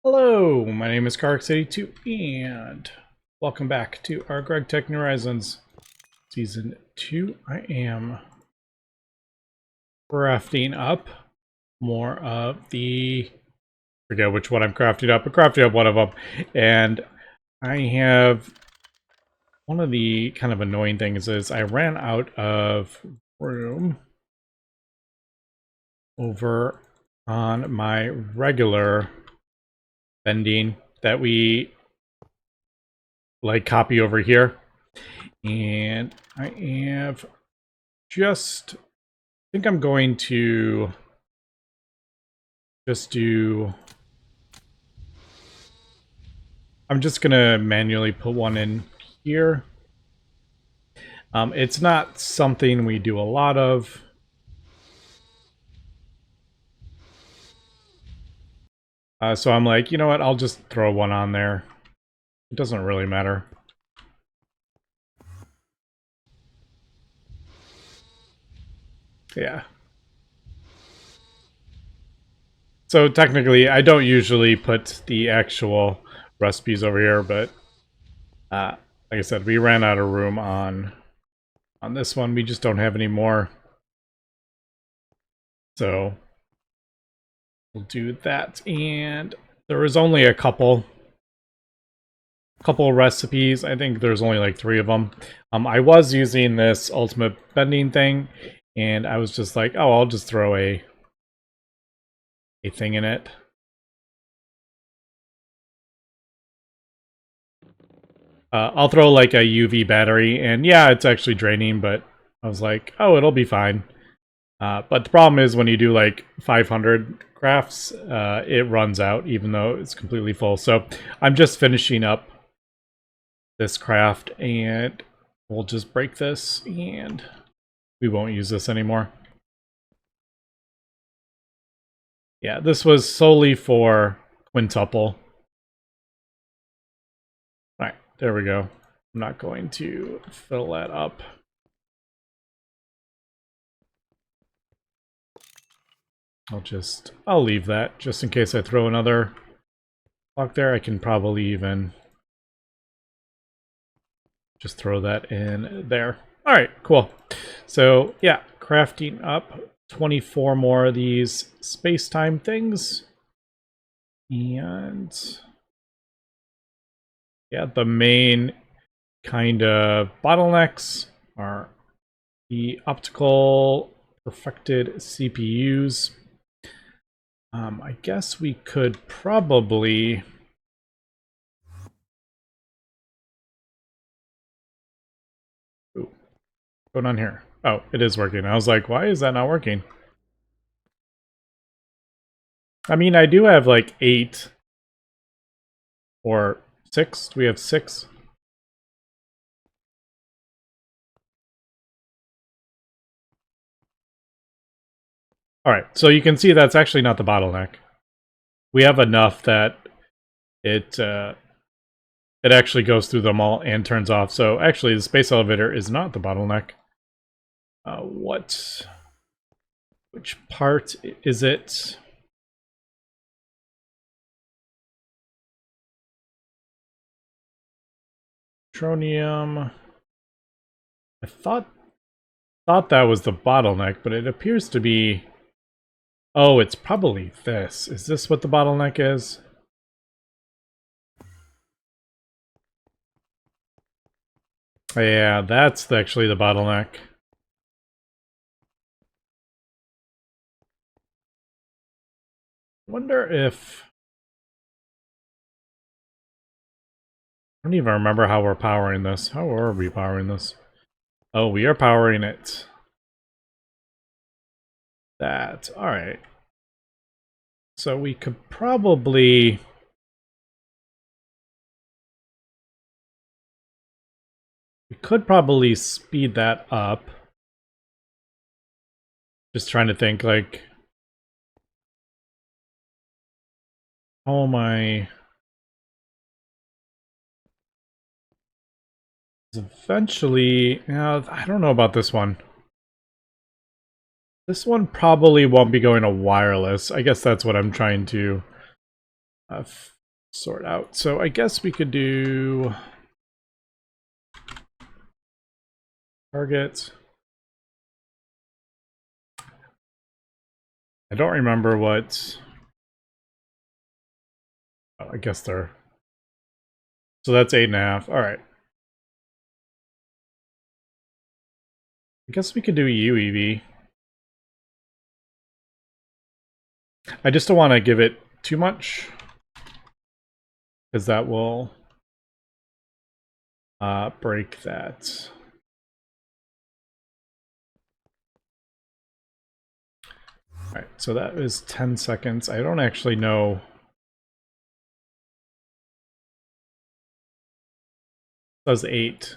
Hello, my name is GregTech, and welcome back to our GregTech New Horizons Season 2. I am crafting up more of the... forget which one I'm crafting up, but crafting up one of them. And I have... one of the kind of annoying things is I ran out of room over on my regular bending that we like copy over here. And I have just, I think I'm going to just do, I'm just going to manually put one in here. It's not something we do a lot of. So I'm like, you know what, I'll just throw one on there. It doesn't really matter. Yeah. So technically, I don't usually put the actual recipes over here, but like I said, we ran out of room on this one. We just don't have any more. So we'll do that. And there was only a couple recipes. I think there's only like 3 of them. I was using this ultimate bending thing, and I was just like, oh, I'll just throw a thing in it. I'll throw like a UV battery, and yeah, it's actually draining, but I was like, oh, it'll be fine. But the problem is when you do like 500 crafts, it runs out even though it's completely full. So I'm just finishing up this craft, and we'll just break this, and we won't use this anymore. Yeah, this was solely for quintuple. Alright, there we go. I'm not going to fill that up. I'll leave that just in case I throw another block there. I can probably even just throw that in there. All right, cool. So yeah, crafting up 24 more of these space-time things. And yeah, the main kind of bottlenecks are the optical perfected CPUs. I guess we could probably... Ooh, what's going on here? Oh, it is working. I was like, why is that not working? I mean, I do have like 8 or 6. Do we have 6? Alright, so you can see that's actually not the bottleneck. We have enough that it actually goes through them all and turns off. So actually the space elevator is not the bottleneck. Which part is it? Tronium. I thought that was the bottleneck, but it appears to be... Oh, it's probably this. Is this what the bottleneck is? Yeah, that's actually the bottleneck. Wonder if... I don't even remember how we're powering this. How are we powering this? Oh, we are powering it. That. Alright. So we could probably... We could probably speed that up. Just trying to think, like... How am I... Eventually... I don't know about this one. This one probably won't be going to wireless. I guess that's what I'm trying to sort out. So I guess we could do target. I don't remember what. Oh, I guess they're. So that's 8.5. All right. I guess we could do UEV. I just don't want to give it too much, because that will break that. All right, so that is 10 seconds. I don't actually know. That was 8.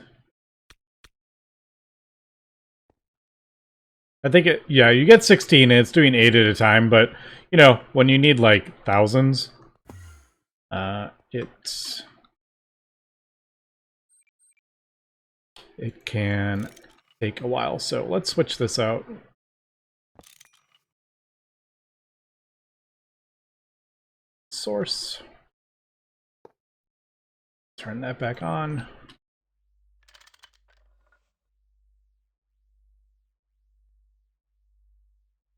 I think it, yeah, you get 16 and it's doing 8 at a time, but you know, when you need like thousands, it can take a while. So let's switch this out. Source. Turn that back on.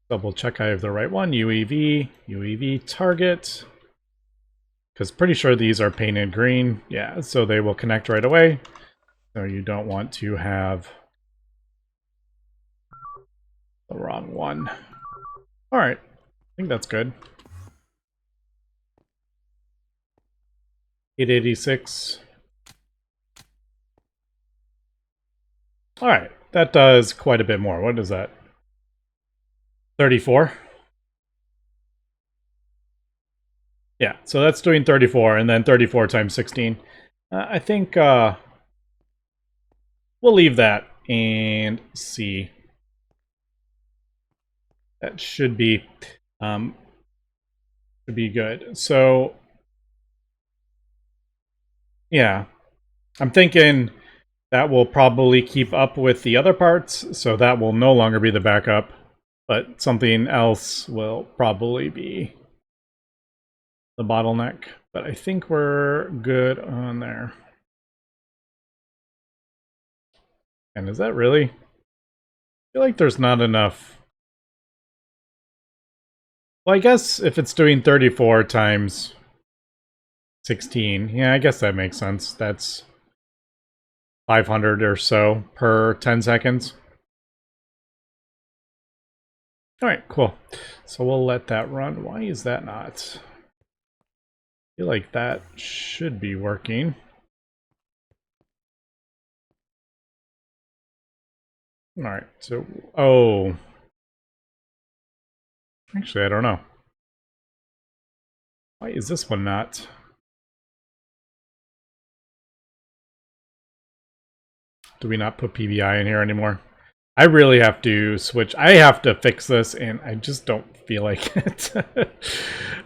Double check I have the right one. UEV target. Because pretty sure these are painted green. Yeah, so they will connect right away. So you don't want to have the wrong one. All right, I think that's good. 886. All right, that does quite a bit more. What is that? 34. Yeah, so that's doing 34, and then 34 times 16. I think we'll leave that and see. That should be good. So yeah, I'm thinking that will probably keep up with the other parts, so that will no longer be the backup, but something else will probably be the bottleneck. But I think we're good on there. And is that really? I feel like there's not enough. Well, I guess if it's doing 34 times 16, yeah, I guess that makes sense. That's 500 or so per 10 seconds. All right, cool. So we'll let that run. Why is that not? I feel like that should be working. All right, so, oh. Actually, I don't know. Why is this one not? Do we not put PBI in here anymore? I really have to switch. I have to fix this, and I just don't feel like it.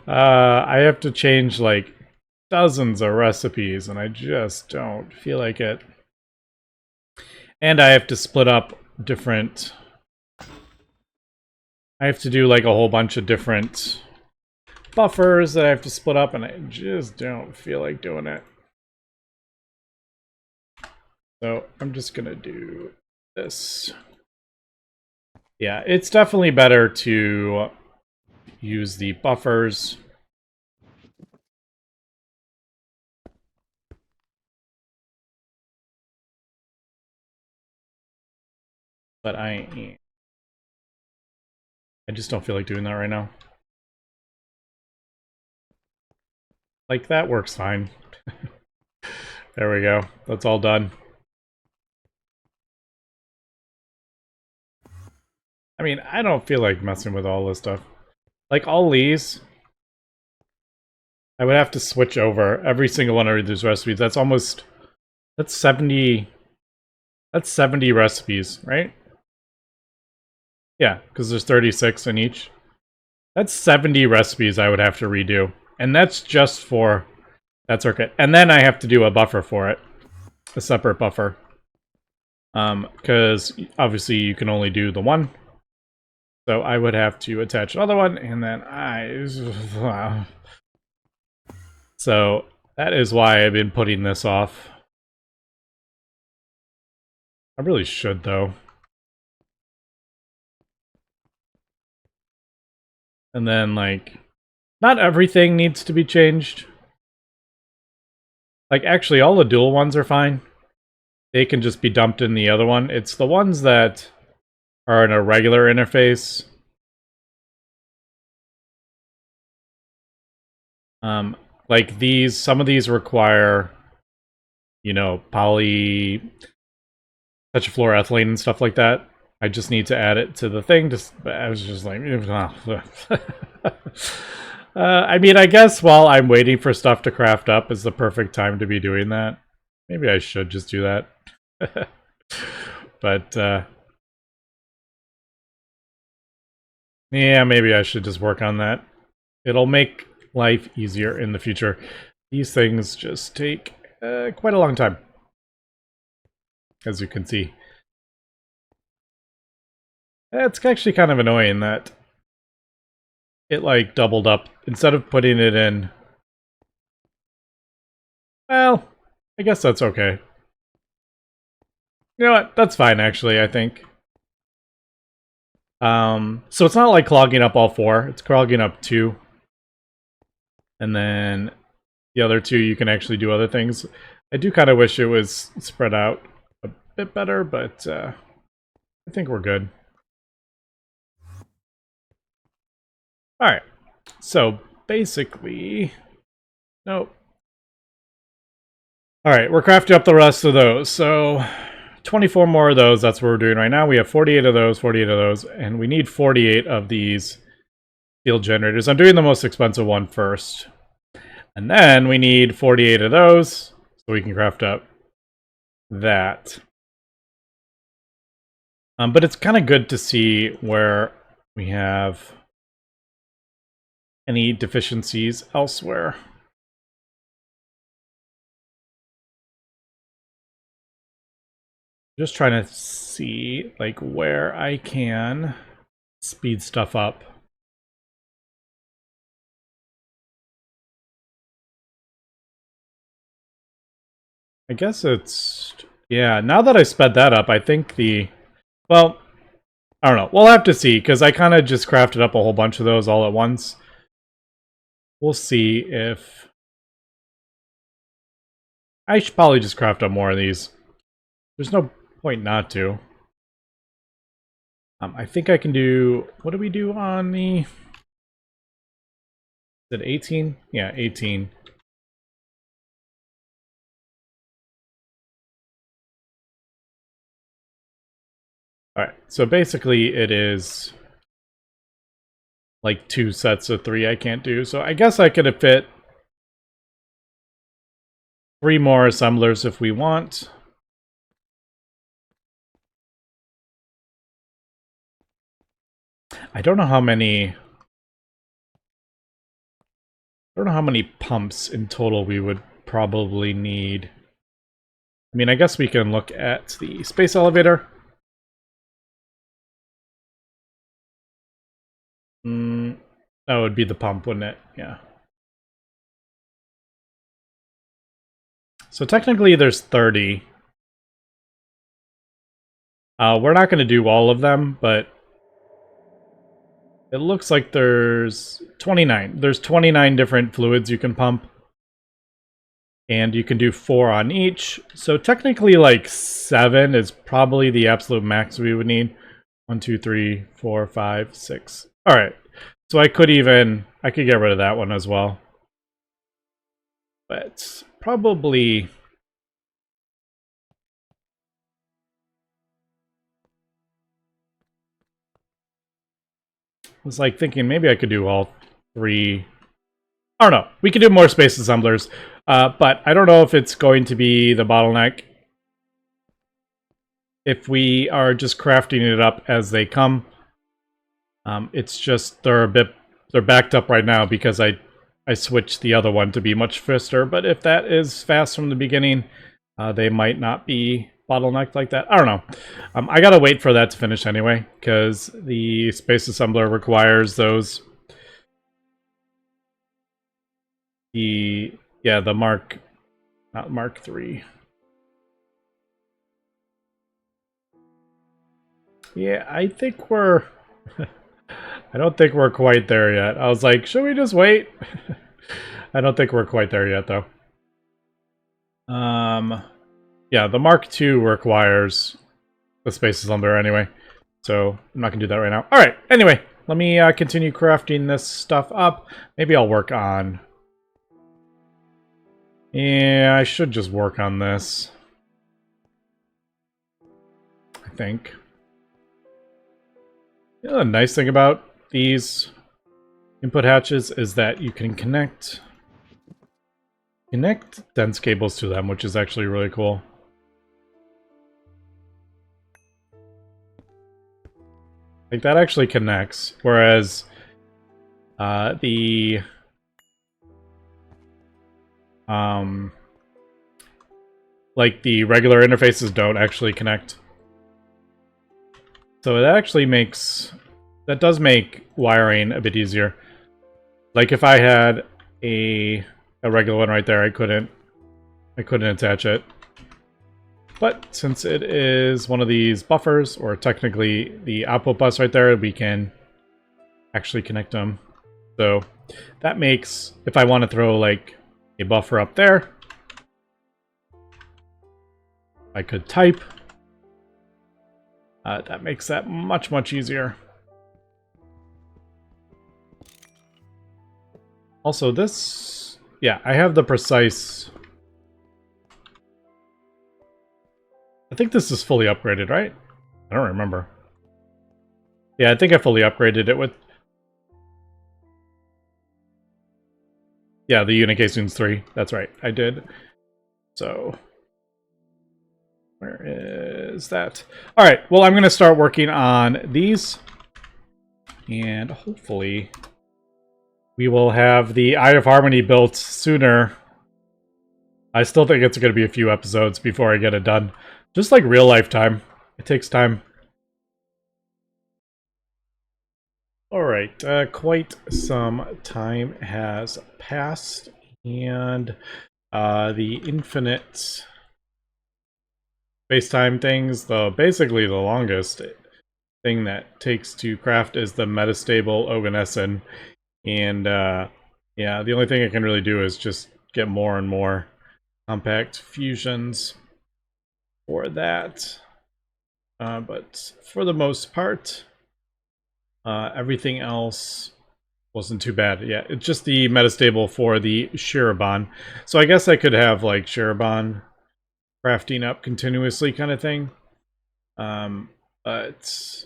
I have to change like dozens of recipes, and I just don't feel like it. And I have to split up different... I have to do like a whole bunch of different buffers that I have to split up, and I just don't feel like doing it. So I'm just gonna do this. Yeah, it's definitely better to use the buffers. But I just don't feel like doing that right now. Like, that works fine. There we go. That's all done. I mean, I don't feel like messing with all this stuff. Like, all these, I would have to switch over every single one of these recipes. That's almost... That's 70... That's 70 recipes, right? Yeah, because there's 36 in each. That's 70 recipes I would have to redo. And that's just for that circuit. And then I have to do a buffer for it. A separate buffer. Because obviously you can only do the one. So I would have to attach another one, and then So that is why I've been putting this off. I really should, though. And then, like, not everything needs to be changed. Like, actually, all the dual ones are fine. They can just be dumped in the other one. It's the ones that are in a regular interface. Like these, some of these require, you know, poly tetrafluoroethylene and stuff like that. I just need to add it to the thing. I was just like, I mean, I guess while I'm waiting for stuff to craft up is the perfect time to be doing that. Maybe I should just do that. But, yeah, maybe I should just work on that. It'll make life easier in the future. These things just take quite a long time, as you can see. It's actually kind of annoying that it, like, doubled up. Instead of putting it in... Well, I guess that's okay. You know what? That's fine, actually, I think. So it's not like clogging up all four. It's clogging up two. And then the other two, you can actually do other things. I do kind of wish it was spread out a bit better, but I think we're good. Alright, so basically... Nope. Alright, we're crafting up the rest of those. So 24 more of those, that's what we're doing right now. We have 48 of those, and we need 48 of these field generators. I'm doing the most expensive one first. And then we need 48 of those, so we can craft up that. But it's kind of good to see where we have any deficiencies elsewhere. Just trying to see, like, where I can speed stuff up. I guess it's... Yeah, now that I sped that up, I think the... Well, I don't know. We'll have to see, because I kind of just crafted up a whole bunch of those all at once. We'll see if... I should probably just craft up more of these. There's no point not to. I think I can do... What do we do on the... Is it 18? Yeah, 18. Alright, so basically it is like 2 sets of 3 I can't do. So I guess I could fit 3 more assemblers if we want. I don't know how many pumps in total we would probably need. I mean, I guess we can look at the space elevator. That would be the pump, wouldn't it? Yeah. So technically there's 30. We're not going to do all of them, but it looks like there's 29. There's 29 different fluids you can pump. And you can do 4 on each. So technically, like, 7 is probably the absolute max we would need. 1, 2, 3, 4, 5, 6. Alright. So I could get rid of that one as well. But probably... I was like thinking maybe I could do all 3. I don't know. We could do more space assemblers. But I don't know if it's going to be the bottleneck. If we are just crafting it up as they come. It's just they're backed up right now because I switched the other one to be much faster. But if that is fast from the beginning, they might not be bottlenecked like that. I don't know. I gotta wait for that to finish anyway, because the space assembler requires those. The Yeah, the Mark, not Mark 3. Yeah, I think we're... I don't think we're quite there yet. I was like, should we just wait? I don't think we're quite there yet, though. Yeah, the Mark II requires the spaces on there anyway. So I'm not going to do that right now. All right, anyway, let me continue crafting this stuff up. Maybe I'll work on... Yeah, I should just work on this. I think. You know, the nice thing about these input hatches is that you can connect dense cables to them, which is actually really cool. Like, that actually connects, whereas the like the regular interfaces don't actually connect. So it actually makes... That does make wiring a bit easier. Like if I had a regular one right there, I couldn't attach it. But since it is one of these buffers, or technically the output bus right there, we can actually connect them. So that makes, if I want to throw like a buffer up there, I could type. That makes that much, much easier. Also this, yeah, I have the precise... I think this is fully upgraded, right? I don't remember. Yeah, I think I fully upgraded it with... Yeah, the Unit Casings 3. That's right, I did. So... where is that? Alright, well, I'm going to start working on these. And hopefully we will have the Eye of Harmony built sooner. I still think it's going to be a few episodes before I get it done. Just like real life time. It takes time. Alright, quite some time has passed. And the infinite space-time things, basically the longest thing that takes to craft is the metastable Oganesson. And yeah, the only thing I can really do is just get more and more compact fusions for that. But for the most part, everything else wasn't too bad. Yeah, it's just the metastable for the Shirobon. So I guess I could have like Shirobon crafting up continuously kind of thing. But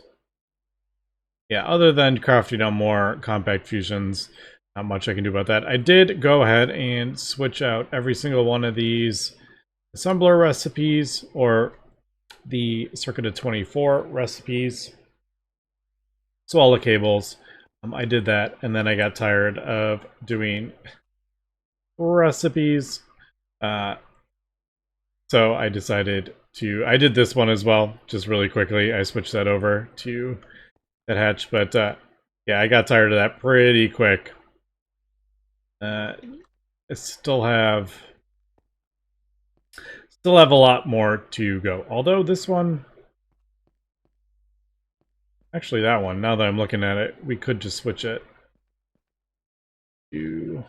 yeah, other than crafting out more compact fusions, not much I can do about that. I did go ahead and switch out every single one of these assembler recipes, or the circuit of 24 recipes. So all the cables, I did that, and then I got tired of doing recipes. So I decided to... I did this one as well, just really quickly. I switched that over to that hatch, but yeah, I got tired of that pretty quick. I still have a lot more to go. Although this one... Actually, that one, now that I'm looking at it, we could just switch it to...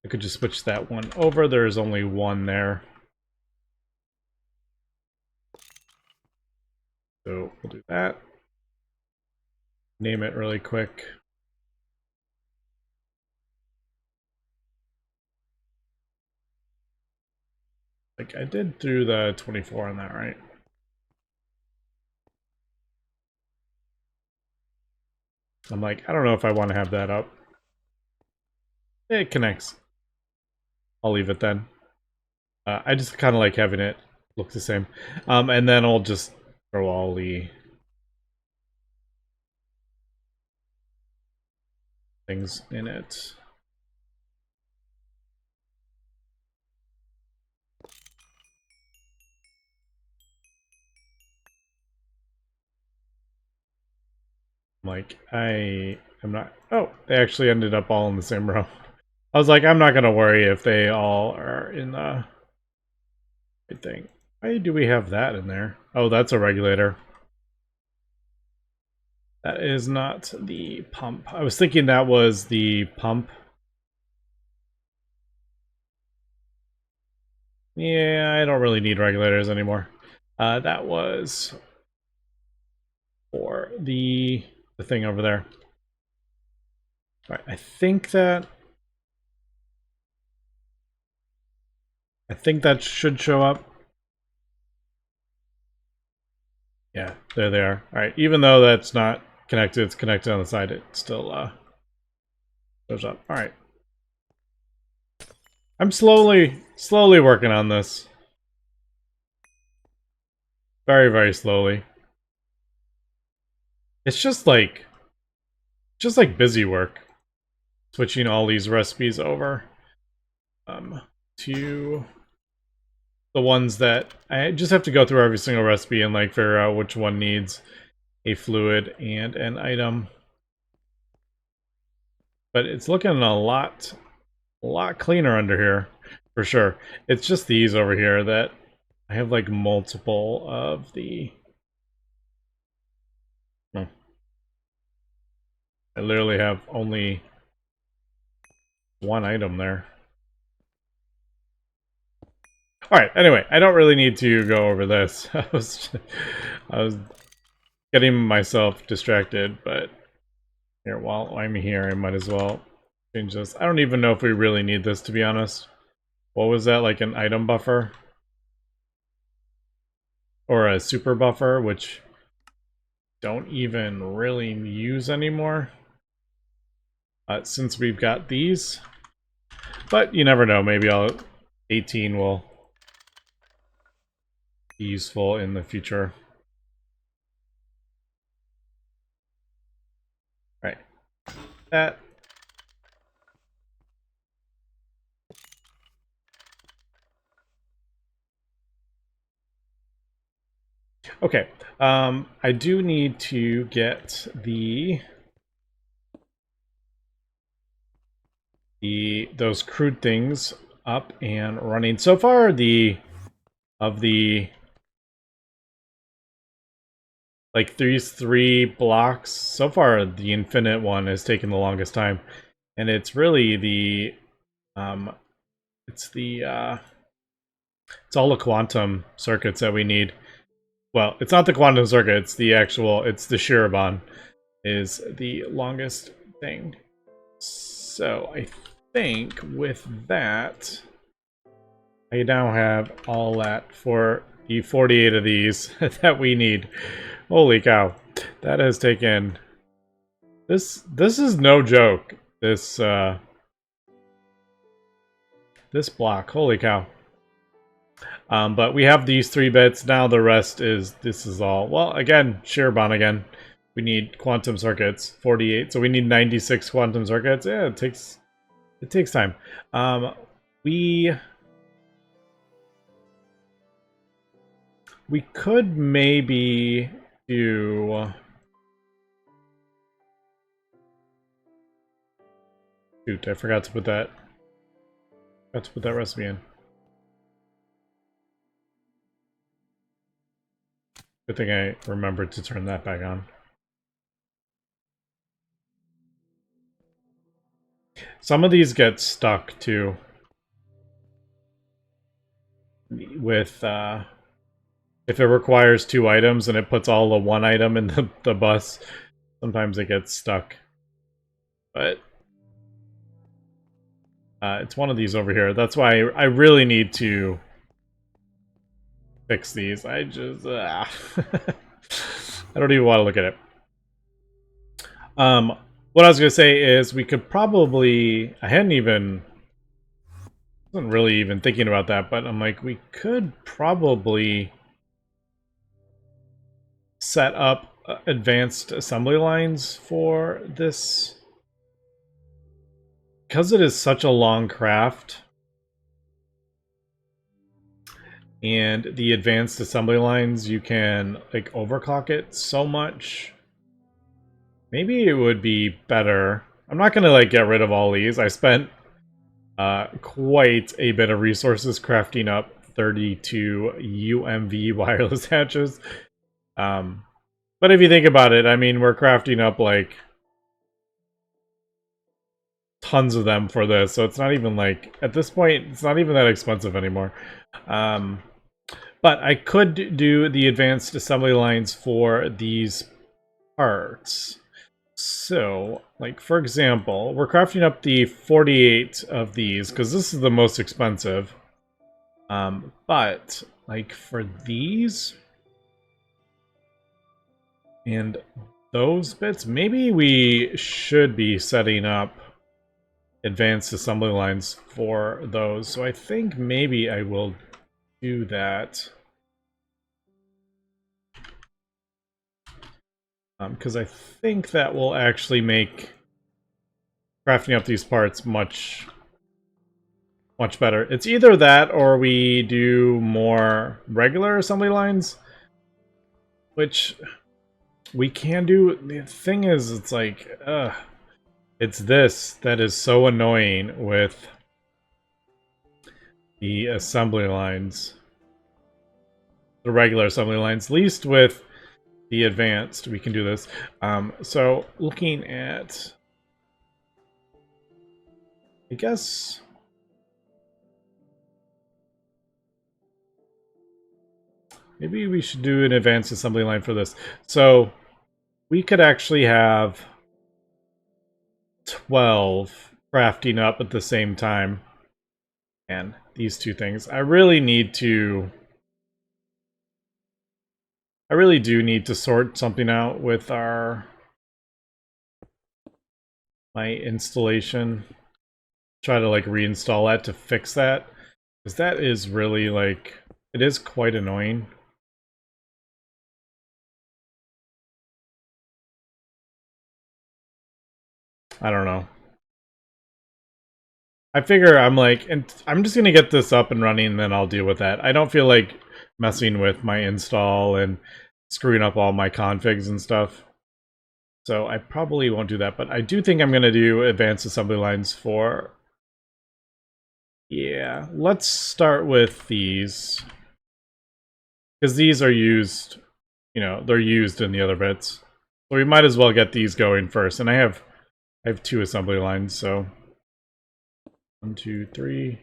I could just switch that one over. There's only one there. So we'll do that. Name it really quick. Like, I did do the 24 on that, right? I'm like, I don't know if I want to have that up. It connects. I'll leave it then. I just kind of like having it look the same. And then I'll just throw all the things in it. Like, I I'm not... Oh, they actually ended up all in the same row. I was like, I'm not going to worry if they all are in the right thing. Why do we have that in there? Oh, that's a regulator. That is not the pump. I was thinking that was the pump. Yeah, I don't really need regulators anymore. That was for the thing over there. All right, I think that should show up. Yeah, there they are. All right, even though that's not connected, it's connected on the side. It still shows up. All right. I'm slowly working on this. Very, very slowly. It's just like busy work. Switching all these recipes over to the ones that I just have to go through every single recipe and like figure out which one needs a fluid and an item. But it's looking a lot cleaner under here, for sure. It's just these over here that I have like multiple of the... No. I literally have only one item there. Alright, anyway, I don't really need to go over this. I was getting myself distracted, but here, while I'm here, I might as well change this. I don't even know if we really need this, to be honest. What was that, like an item buffer? Or a super buffer, which don't even really use anymore. Since we've got these. But you never know, maybe 18 will be useful in the future. Right. That. Okay. I do need to get those crude things up and running. So far, like these 3 blocks, so far the infinite one has taken the longest time, and it's really the it's all the quantum circuits that we need. Well, it's not the quantum circuit, it's the Shirobon is the longest thing. So I think with that, I now have all that for the 48 of these that we need. Holy cow. That has taken... This is no joke. This block. Holy cow. But we have these 3 bits. Now the rest is... This is all... Well, again, Shirobon again. We need quantum circuits. 48. So we need 96 quantum circuits. Yeah, it takes time. We could maybe do... Shoot, I forgot to put that recipe in. Good thing I remembered to turn that back on. Some of these get stuck too. With if it requires 2 items and it puts all the 1 item in the bus, sometimes it gets stuck. But it's one of these over here. That's why I really need to fix these. I just... I don't even want to look at it. What I was going to say is we could probably... I wasn't really even thinking about that, but I'm like, we could probably set up advanced assembly lines for this. Because it is such a long craft, and the advanced assembly lines, you can like overclock it so much maybe it would be better. I'm not gonna like get rid of all these. I spent quite a bit of resources crafting up 32 UMV wireless hatches. But if you think about it, I mean, we're crafting up like tons of them for this, so it's not even like, at this point, it's not even that expensive anymore. But I could do the advanced assembly lines for these parts. So, like, for example, we're crafting up the 48 of these, because this is the most expensive. But, like, for these and those bits, maybe we should be setting up advanced assembly lines for those. So I think maybe I will do that. Because I think that will actually make crafting up these parts much better. It's either that or we do more regular assembly lines, which we can do. The thing is, it's like, it's this that is so annoying with the assembly lines. The regular assembly lines, at least with the advanced, we can do this. So looking at, I guess, maybe we should do an advanced assembly line for this. So we could actually have 12 crafting up at the same time. And these two things, I really do need to sort something out with my installation. Try to like reinstall that to fix that, because that is really like, it is quite annoying. I don't know. I figure I'm like, and I'm just gonna get this up and running, and then I'll deal with that. I don't feel like messing with my install and screwing up all my configs and stuff. So I probably won't do that, but I do think I'm gonna do advanced assembly lines for... Yeah, let's start with these. Because these are used, you know, they're used in the other bits. So we might as well get these going first. And I have 2 assembly lines, so 1, 2, 3,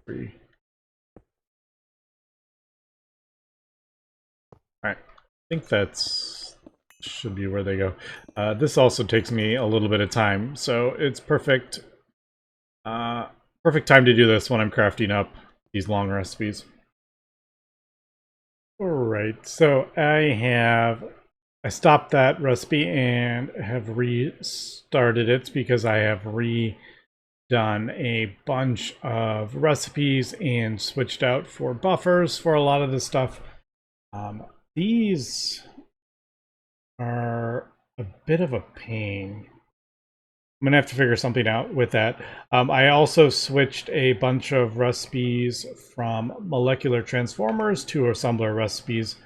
3. Alright. I think that's should be where they go. This also takes me a little bit of time, so it's perfect. Perfect time to do this when I'm crafting up these long recipes. Alright, so I stopped that recipe and have restarted it because I have redone a bunch of recipes and switched out for buffers for a lot of the stuff. These are a bit of a pain. I'm gonna have to figure something out with that. I also switched a bunch of recipes from molecular transformers to assembler recipes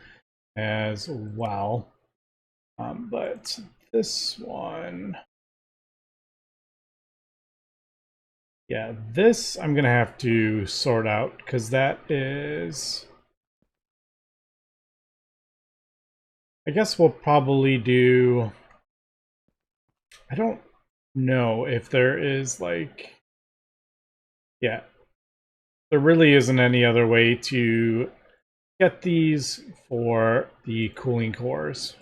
as well. But this one, yeah, this I'm gonna have to sort out because that is, I guess we'll probably do, I don't know if there is like, yeah, there really isn't any other way to get these for the cooling cores.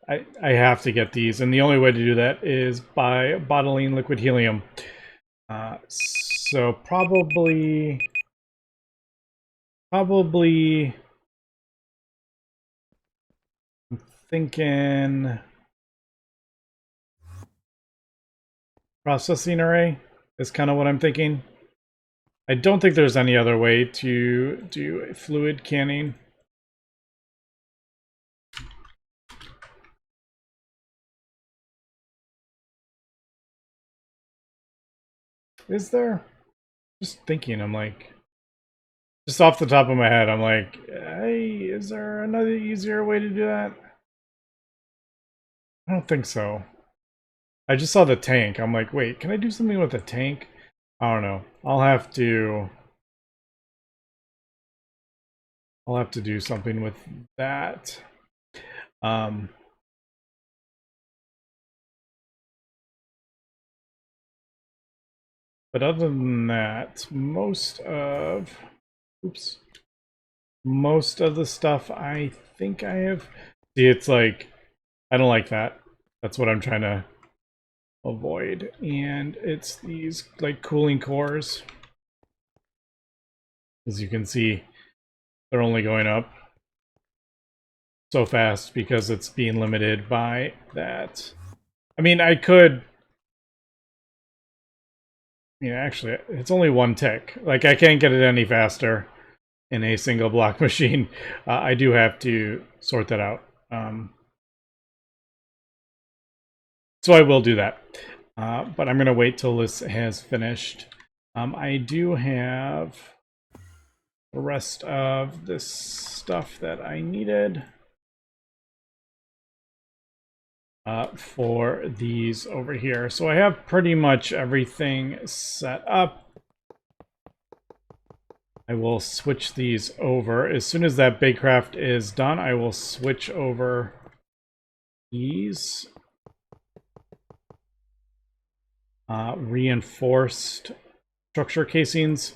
I have to get these, and the only way to do that is by bottling liquid helium. So probably I'm thinking processing array is kind of what I'm thinking. I don't think there's any other way to do fluid canning. Is there? Just thinking, I'm like, Just off the top of my head, I'm like, hey, is there another easier way to do that? I don't think so. I just saw the tank. I'm like, wait, can I do something with the tank? I don't know. I'll have to do something with that. Um, but other than that, most of the stuff I think I have. See, it's like I don't like that. That's what I'm trying to avoid. And it's these like cooling cores. As you can see, they're only going up so fast because it's being limited by that. I mean, actually, it's only one tick. Like, I can't get it any faster in a single block machine. I do have to sort that out. So I will do that. But I'm going to wait till this has finished. I do have the rest of this stuff that I needed for these over here. So I have pretty much everything set up. I will switch these over. As soon as that big craft is done, I will switch over these. Reinforced structure casings.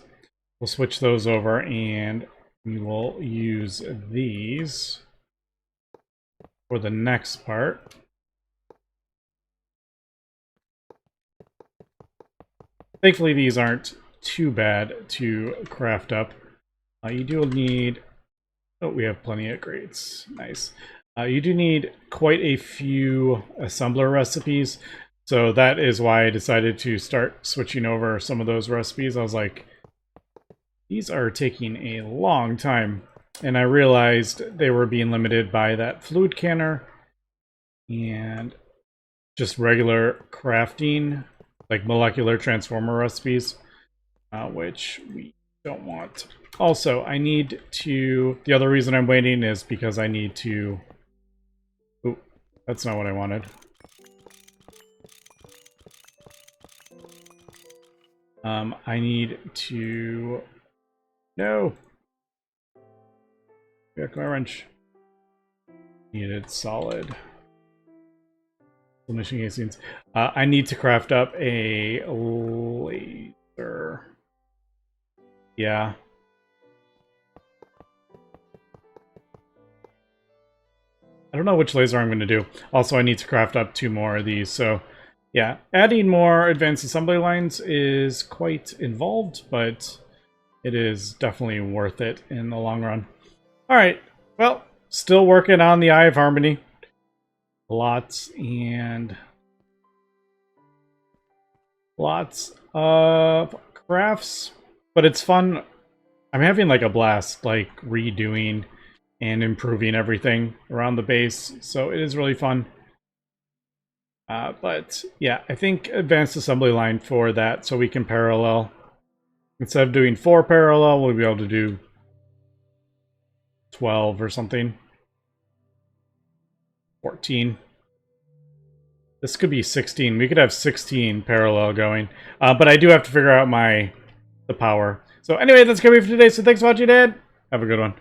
We'll switch those over and we will use these for the next part. Thankfully, these aren't too bad to craft up. You do need... Oh, we have plenty of grades. Nice. You do need quite a few assembler recipes. So that is why I decided to start switching over some of those recipes. I was like, these are taking a long time. And I realized they were being limited by that fluid canner and just regular crafting, like molecular transformer recipes, which we don't want. Also, I need to... The other reason I'm waiting is because I need to... Oh, that's not what I wanted. I need to... No! Back my wrench. Needed solid. Finishing casings. I need to craft up a laser. Yeah. I don't know which laser I'm going to do. Also, I need to craft up 2 more of these, so... Yeah, adding more advanced assembly lines is quite involved, but it is definitely worth it in the long run. Alright, well, still working on the Eye of Harmony. Lots of crafts, but it's fun. I'm having like a blast, like redoing and improving everything around the base, so it is really fun. But yeah, I think advanced assembly line for that, so we can parallel. Instead of doing 4 parallel, we'll be able to do 12 or something. 14. This could be 16. We could have 16 parallel going. But I do have to figure out the power. So anyway, that's going to be for today. So thanks for watching, Dad. Have a good one.